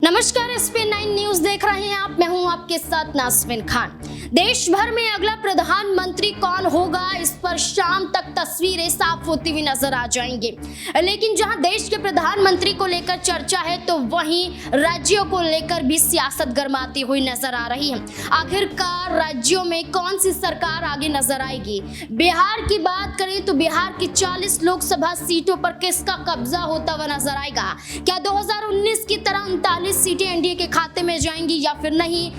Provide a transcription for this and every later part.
नमस्कार, SP9 news देख रहे हैं आप। मैं हूं आपके साथ नासविन खान। देश भर में अगला प्रधानमंत्री कौन होगा, इस पर शाम तक तस्वीरें साफ होती हुई नजर आ जाएंगी। लेकिन जहां देश के प्रधानमंत्री को लेकर चर्चा है, तो वहीं राज्यों को लेकर भी सियासत गरमाती हुई नजर आ रही है। आखिरकार राज्यों में कौन सी सरकार आगे नजर आएगी? बिहार की बात करें तो बिहार की 40 लोकसभा सीटों पर किसका कब्जा होता हुआ नजर आएगा? क्या 2019 की तरह 39 सीटें एनडीए के खाते में जाएंगी या फिर नहीं?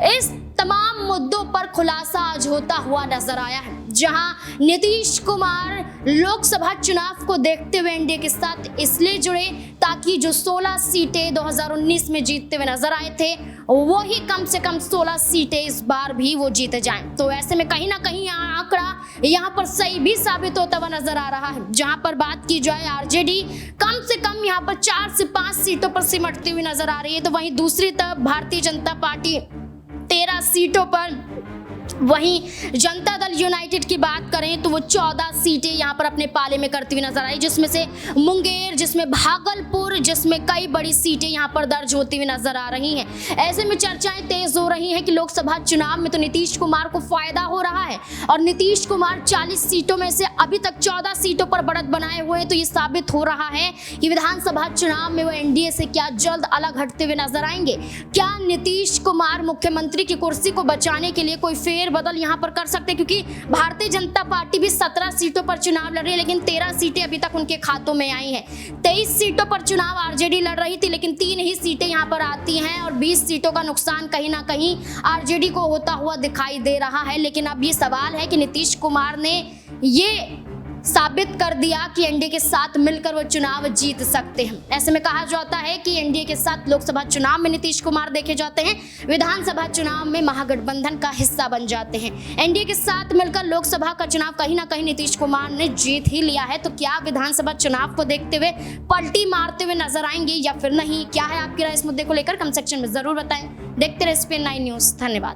इस तमाम मुद्दों पर खुलासा आज होता हुआ नजर आया है, जहां नीतीश कुमार लोकसभा चुनाव को देखते हुए एनडीए के साथ इसलिए जुड़े ताकि जो 16 सीटें 2019 में जीतते हुए नजर आए थे, वो ही कम से कम 16 सीटें इस बार भी वो जीते जाएं। तो ऐसे में कहीं ना कहीं आंकड़ा यहाँ पर सही भी साबित होता हुआ नजर आ रहा है। जहां पर बात की जाए आरजेडी कम से कम यहाँ पर 4 से 5 सीटों पर सिमटती हुई नजर आ रही है, तो वहीं दूसरी तरफ भारतीय जनता पार्टी 13 सीटों पर, वहीं जनता दल यूनाइटेड की बात करें तो वो 14 सीटें यहां पर अपने पाले में करती हुई नजर आई, जिसमें से मुंगेर, जिसमें भागलपुर, जिसमें कई बड़ी सीटें यहां पर दर्ज होती हुई नजर आ रही हैं। ऐसे में चर्चाएं तेज हो रही हैं कि लोकसभा चुनाव में तो नीतीश कुमार को फायदा हो रहा है और नीतीश कुमार 40 सीटों में से अभी तक 14 सीटों पर बढ़त बनाए हुए हैं। तो ये साबित हो रहा है कि विधानसभा चुनाव में वो एनडीए से क्या जल्द अलग हटते हुए नजर आएंगे? क्या नीतीश कुमार मुख्यमंत्री की कुर्सी को बचाने के लिए कोई फेरबदल यहां पर कर सकते हैं? क्योंकि भारतीय जनता पार्टी भी 17 सीटों पर चुनाव लड़ रही है, लेकिन 13 सीटें अभी तक उनके खातों में आई हैं। 23 सीटों पर चुनाव आरजेडी लड़ रही थी, लेकिन 3 ही सीटें यहां पर आती हैं और 20 सीटों का नुकसान कहीं ना कहीं आरजेडी को होता हुआ दिखाई दे रहा है। लेकिन अब ये सवाल है कि नीतीश कुमार ने ये साबित कर दिया कि एनडीए के साथ मिलकर वो चुनाव जीत सकते हैं। ऐसे में कहा जाता है कि एनडीए के साथ लोकसभा चुनाव में नीतीश कुमार देखे जाते हैं, विधानसभा चुनाव में महागठबंधन का हिस्सा बन जाते हैं। एनडीए के साथ मिलकर लोकसभा का चुनाव कहीं ना कहीं नीतीश कुमार ने जीत ही लिया है। तो क्या विधानसभा चुनाव को देखते हुए पलटी मारते हुए नजर आएंगे या फिर नहीं? क्या है आपकी राय इस मुद्दे को लेकर? कमेंट सेक्शन में जरूर बताएं। देखते रहे SP9 न्यूज। धन्यवाद।